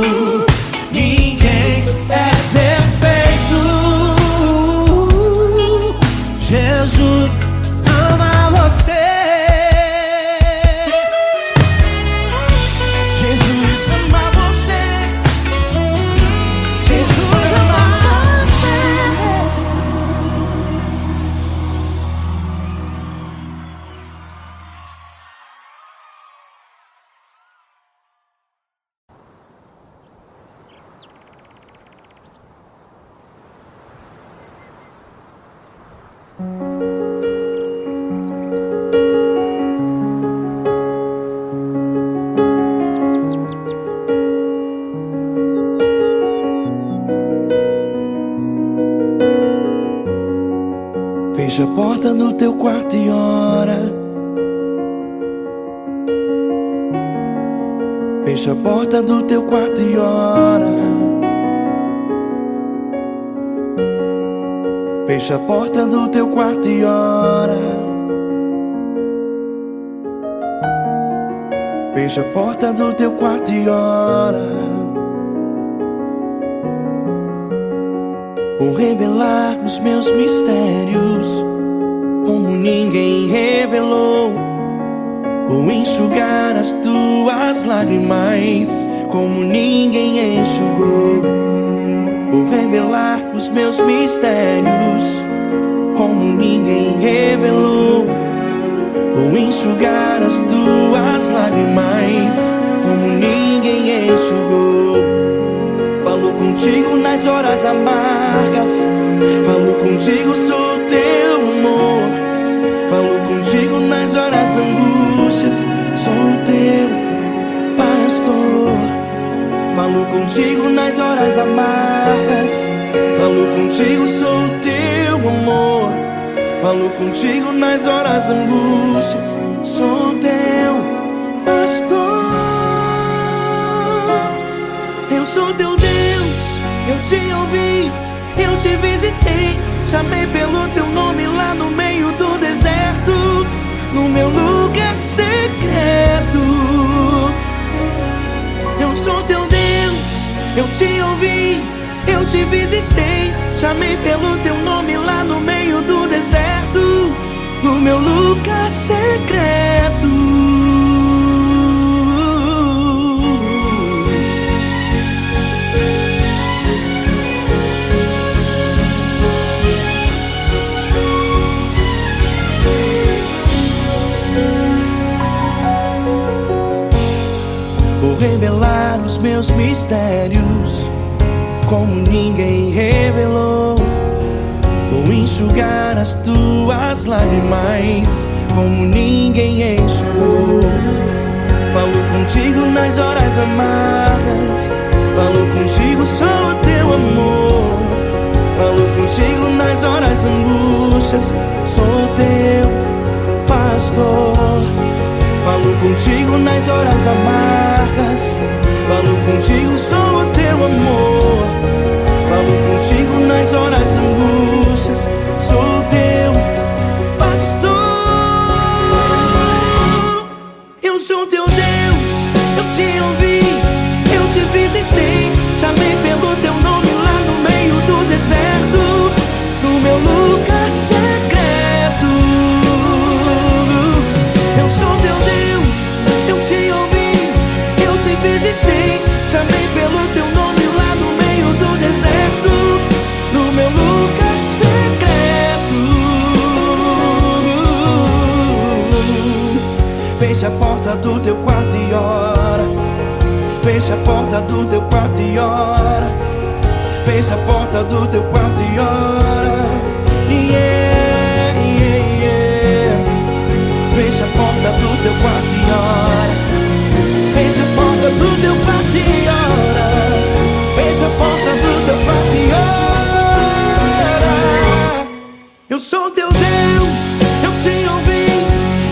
Ninguém é perfeito. Jesus ama você. Jesus ama você. Jesus ama você. Fecha a porta do teu quarto e ora. Fecha a porta do teu quarto e ora. Fecha a porta do teu quarto e ora. Fecha a porta do teu quarto e ora. Vou revelar os meus mistérios como ninguém revelou. Vou enxugar as tuas lágrimas como ninguém enxugou. Vou revelar os meus mistérios como ninguém revelou, ou enxugar as tuas lágrimas como ninguém enxugou. Falou contigo nas horas amargas, falou contigo, sou teu amor. Falou contigo nas horas angústias, sou teu pastor. Falou contigo nas horas amargas, falou contigo, sou teu amor. Falou contigo nas horas angústias, sou teu pastor. Eu sou teu Deus, eu te ouvi, eu te visitei, chamei pelo teu nome lá no meio do deserto, no meu lugar secreto. Eu sou teu Deus, eu te ouvi, eu te visitei, chamei pelo teu nome lá no meio do deserto, no meu lugar secreto. Vou revelar os meus mistérios como ninguém revelou, vou enxugar as tuas lágrimas como ninguém enxugou. Falou contigo nas horas amargas, falou contigo, sou o teu amor. Falou contigo nas horas angústias, sou teu pastor. Falou contigo nas horas amargas, falou contigo, sou o teu amor. Falou contigo nas horas angústias, sou teu pastor. Eu sou teu Deus, eu te ouvi, eu te visitei, chamei pelo teu nome lá no meio do deserto, no meu lugar secreto. Eu sou teu Deus, eu te ouvi, eu te visitei, chamei pelo teu nome lá no meio do deserto, no meu lugar secreto. Fecha a porta do teu quarto e ora. Fecha a porta do teu quarto e ora. Fecha a porta do teu quarto e ora. Yeah, yeah, yeah. Fecha a porta do teu quarto e ora. Fecha a porta do teu quarto e ora. Fecha a porta do teu quarto e ora. Eu sou teu Deus, eu te ouvi,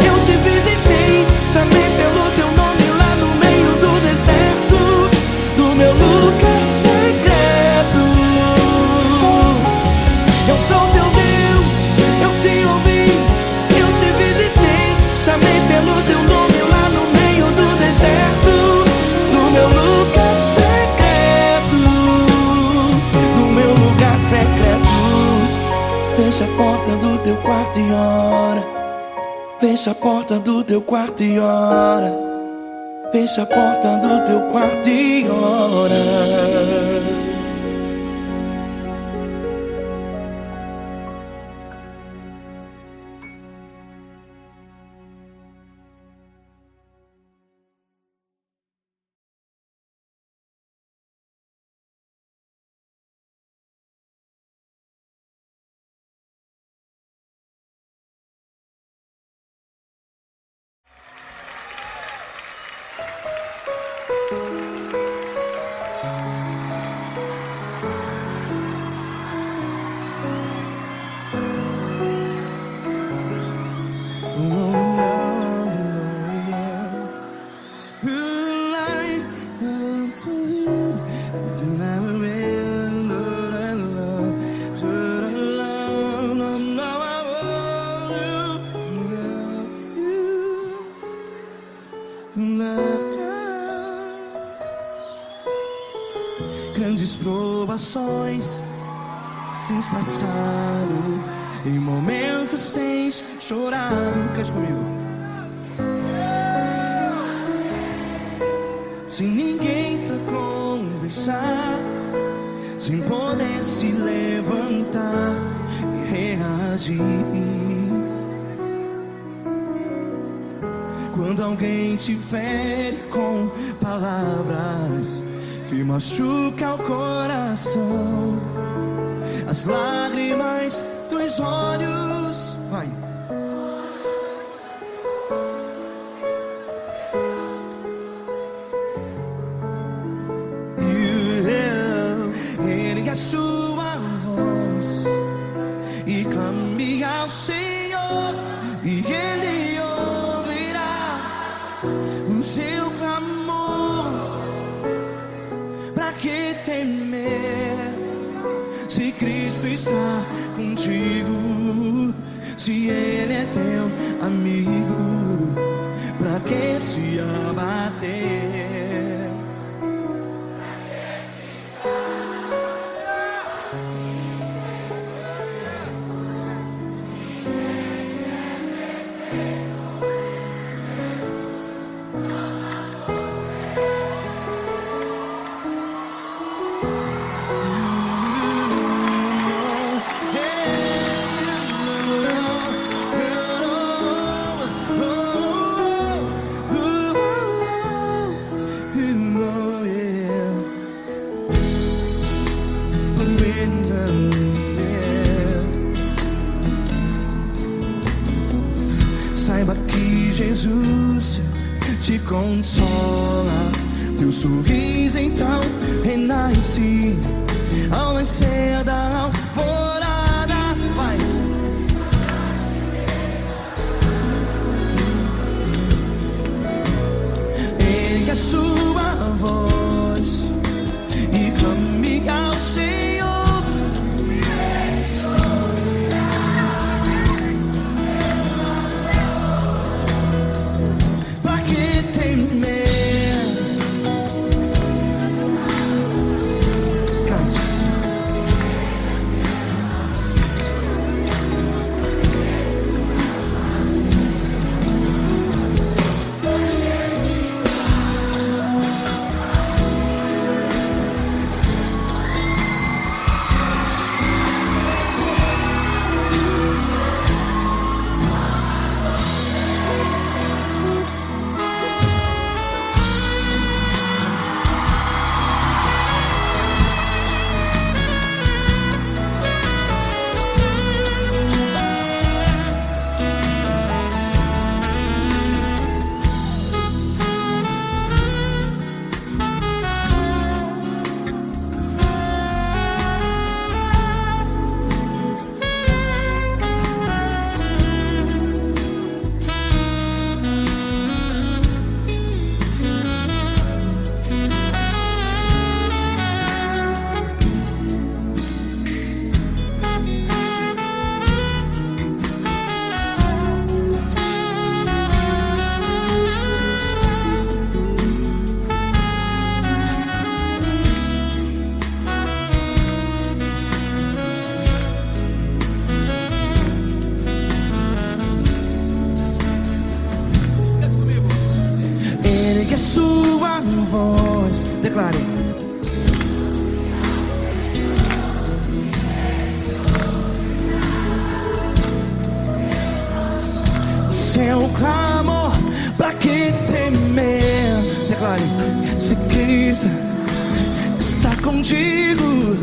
eu te visitei, chamei pelo teu nome lá no meio do deserto, no meu lugar secreto. Eu sou teu Deus, eu te ouvi, eu te visitei, chamei pelo teu nome lá no meio do deserto, no meu lugar secreto, no meu lugar secreto. Fecha a porta do teu quarto e ora. Fecha a porta do teu quarto e ora. Fecha a porta do teu quarto e ora. Grandes provações tens passado, em momentos tens chorado. Cante comigo. Sem ninguém pra conversar, sem poder se levantar e reagir. verdade. Quando alguém te fere com palavras que machucam o coração, as lágrimas dos olhos, vai. Ergue a sua voz e clame ao Senhor, e Ele ouvirá o seu clamor. Pra que temer, se Cristo está contigo? Se Ele é teu amigo, pra que se abater? Saiba que Jesus te consola, teu sorriso então renasce ao nascer da alvorada. Vai. Ergue a sua voz e clame ao Senhor. Ergue a sua voz, declare. Seu clamor, pra que temer? Declare. Se Cristo está contigo,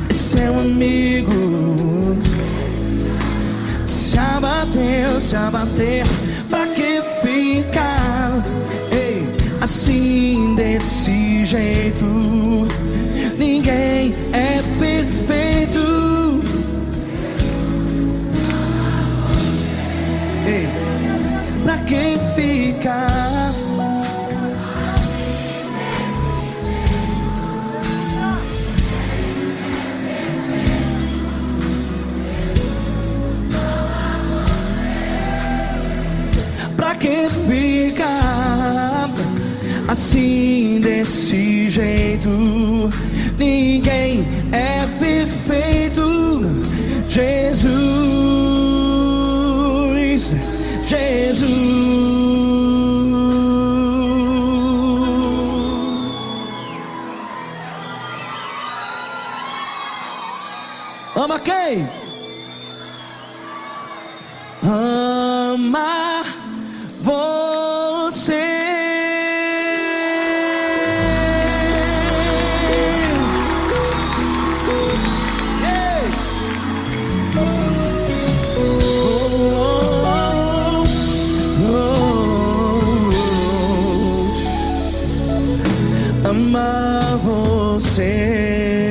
é seu amigo. Se abater, pra que ficar, ei, assim desse jeito? Ninguém é perfeito. Ei, pra que ficar? Pra que ficar assim desse jeito? Ninguém é perfeito. Jesus, Jesus. Ama quem? amar você. Amar você.